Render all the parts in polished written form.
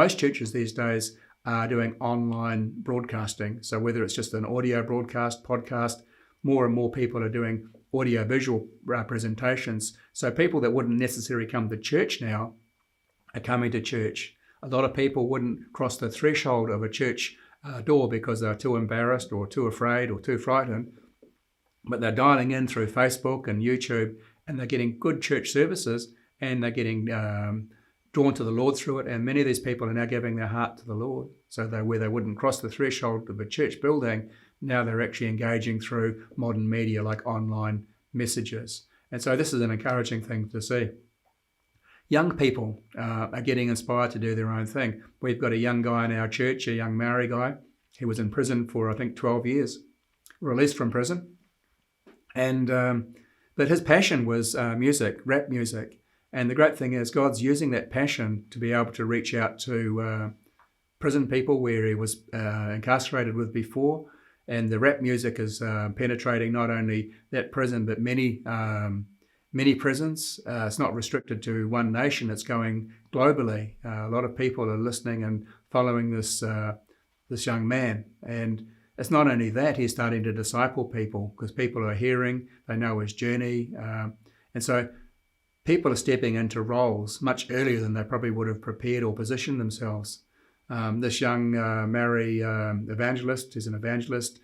most churches these days are doing online broadcasting. So whether it's just an audio broadcast, podcast, more and more people are doing audio-visual presentations. So people that wouldn't necessarily come to church now are coming to church. A lot of people wouldn't cross the threshold of a church door because they're too embarrassed or too afraid or too frightened. But they're dialing in through Facebook and YouTube, and they're getting good church services, and they're getting drawn to the Lord through it. And many of these people are now giving their heart to the Lord. So where they wouldn't cross the threshold of a church building, now they're actually engaging through modern media like online messages. And so this is an encouraging thing to see. Young people are getting inspired to do their own thing. We've got a young guy in our church, a young Maori guy. He was in prison for, I think, 12 years, released from prison. And but his passion was music, rap music. And the great thing is God's using that passion to be able to reach out to prison people where he was incarcerated with before. And the rap music is penetrating not only that prison, but many prisons. It's not restricted to one nation. It's going globally. A lot of people are listening and following this young man. And it's not only that, he's starting to disciple people because people are hearing, they know his journey. And so people are stepping into roles much earlier than they probably would have prepared or positioned themselves. This young Maori evangelist, he's an evangelist,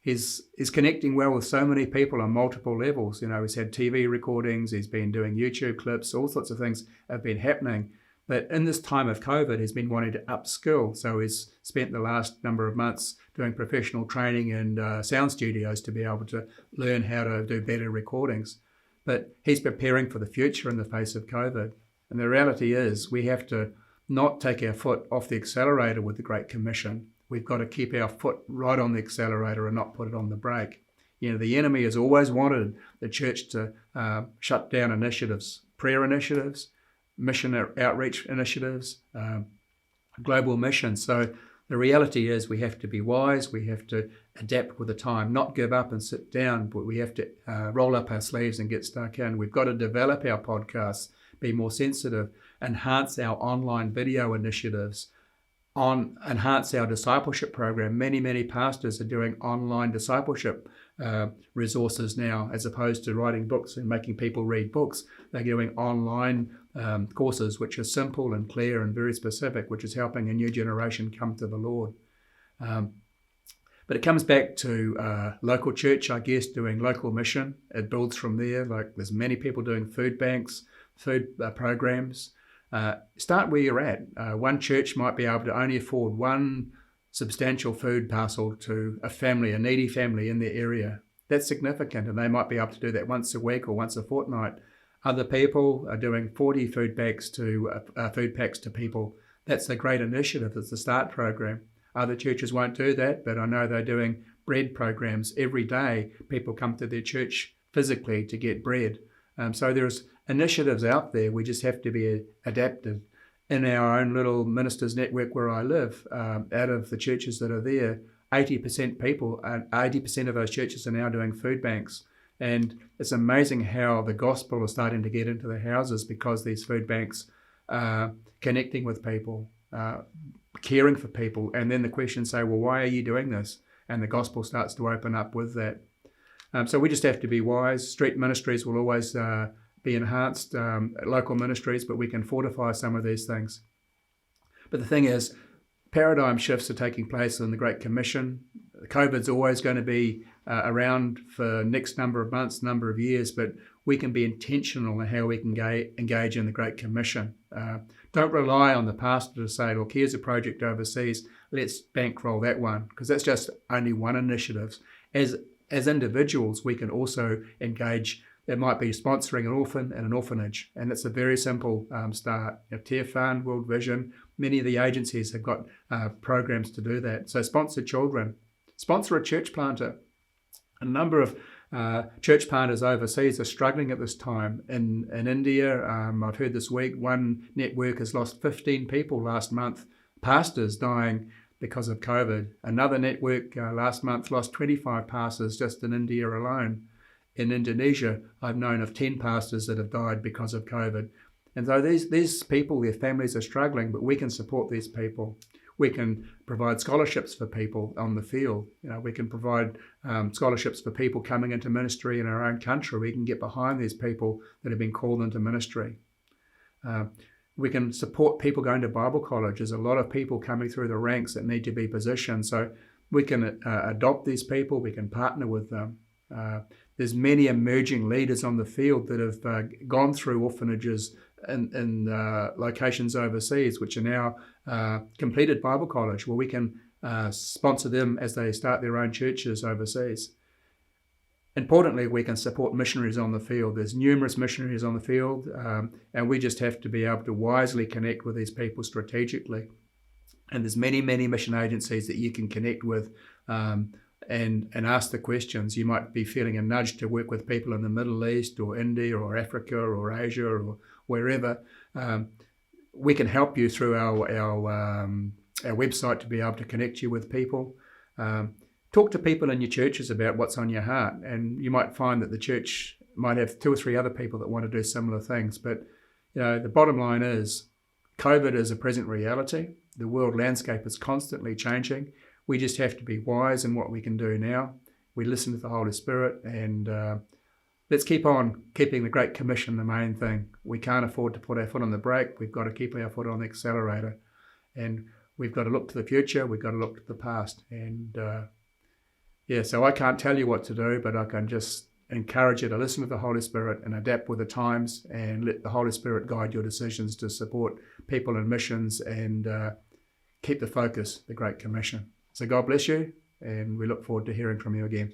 he's connecting well with so many people on multiple levels. You know, he's had TV recordings, he's been doing YouTube clips, all sorts of things have been happening. But in this time of COVID, he's been wanting to upskill. So he's spent the last number of months doing professional training in sound studios to be able to learn how to do better recordings. But he's preparing for the future in the face of COVID. And the reality is we have to not take our foot off the accelerator with the Great Commission. We've got to keep our foot right on the accelerator and not put it on the brake. You know, the enemy has always wanted the church to shut down initiatives, prayer initiatives, mission outreach initiatives, global missions. So the reality is we have to be wise, we have to adapt with the time, not give up and sit down, but we have to roll up our sleeves and get stuck in. We've got to develop our podcasts, be more sensitive, enhance our online video initiatives, enhance our discipleship program. Many pastors are doing online discipleship resources now, as opposed to writing books and making people read books. They're doing online courses which are simple and clear and very specific, which is helping a new generation come to the Lord. But it comes back to local church, I guess, doing local mission. It builds from there. Like there's many people doing food banks, food programs. Start where you're at. One church might be able to only afford one substantial food parcel to a family, a needy family in their area. That's significant, and they might be able to do that once a week or once a fortnight. Other people are doing 40 food packs to people. That's a great initiative. It's the START program. Other churches won't do that, but I know they're doing bread programs every day. People come to their church physically to get bread. So there's initiatives out there. We just have to be adaptive. In our own little ministers network where I live, out of the churches that are there, 80% of those churches are now doing food banks. And it's amazing how the gospel is starting to get into the houses because these food banks are connecting with people, caring for people. And then the questions say, well, why are you doing this? And the gospel starts to open up with that. So we just have to be wise. Street ministries will always be enhanced, local ministries, but we can fortify some of these things. But the thing is, paradigm shifts are taking place in the Great Commission. COVID's always going to be around for next number of months, number of years, but we can be intentional in how we can engage in the Great Commission. Don't rely on the pastor to say, look, here's a project overseas, let's bankroll that one, because that's just only one initiative. As individuals, we can also engage. It might be sponsoring an orphan and an orphanage, and it's a very simple start. Tear Fund, World Vision, many of the agencies have got programs to do that. So sponsor children, sponsor a church planter. A number of church planters overseas are struggling at this time. In India, I've heard this week, one network has lost 15 people last month, pastors dying because of COVID. Another network last month lost 25 pastors just in India alone. In Indonesia, I've known of 10 pastors that have died because of COVID. And so these people, their families are struggling, but we can support these people. We can provide scholarships for people on the field. We can provide scholarships for people coming into ministry in our own country. We can get behind these people that have been called into ministry. We can support people going to Bible college. There's a lot of people coming through the ranks that need to be positioned. So we can adopt these people. We can partner with them. There's many emerging leaders on the field that have gone through orphanages in locations overseas, which are now completed Bible college, where we can sponsor them as they start their own churches overseas. Importantly, we can support missionaries on the field. There's numerous missionaries on the field, and we just have to be able to wisely connect with these people strategically. And there's many, many mission agencies that you can connect with and ask the questions. You might be feeling a nudge to work with people in the Middle East or India or Africa or Asia or wherever. We can help you through our website to be able to connect you with people. Talk to people in your churches about what's on your heart, and you might find that the church might have 2 or 3 other people that want to do similar things. But the bottom line is COVID is a present reality. The world landscape is constantly changing. We just have to be wise in what we can do now. We listen to the Holy Spirit, and let's keep on keeping the Great Commission the main thing. We can't afford to put our foot on the brake. We've got to keep our foot on the accelerator. And we've got to look to the future. We've got to look to the past. And so I can't tell you what to do, but I can just encourage you to listen to the Holy Spirit and adapt with the times, and let the Holy Spirit guide your decisions to support people in missions and keep the focus, the Great Commission. So God bless you, and we look forward to hearing from you again.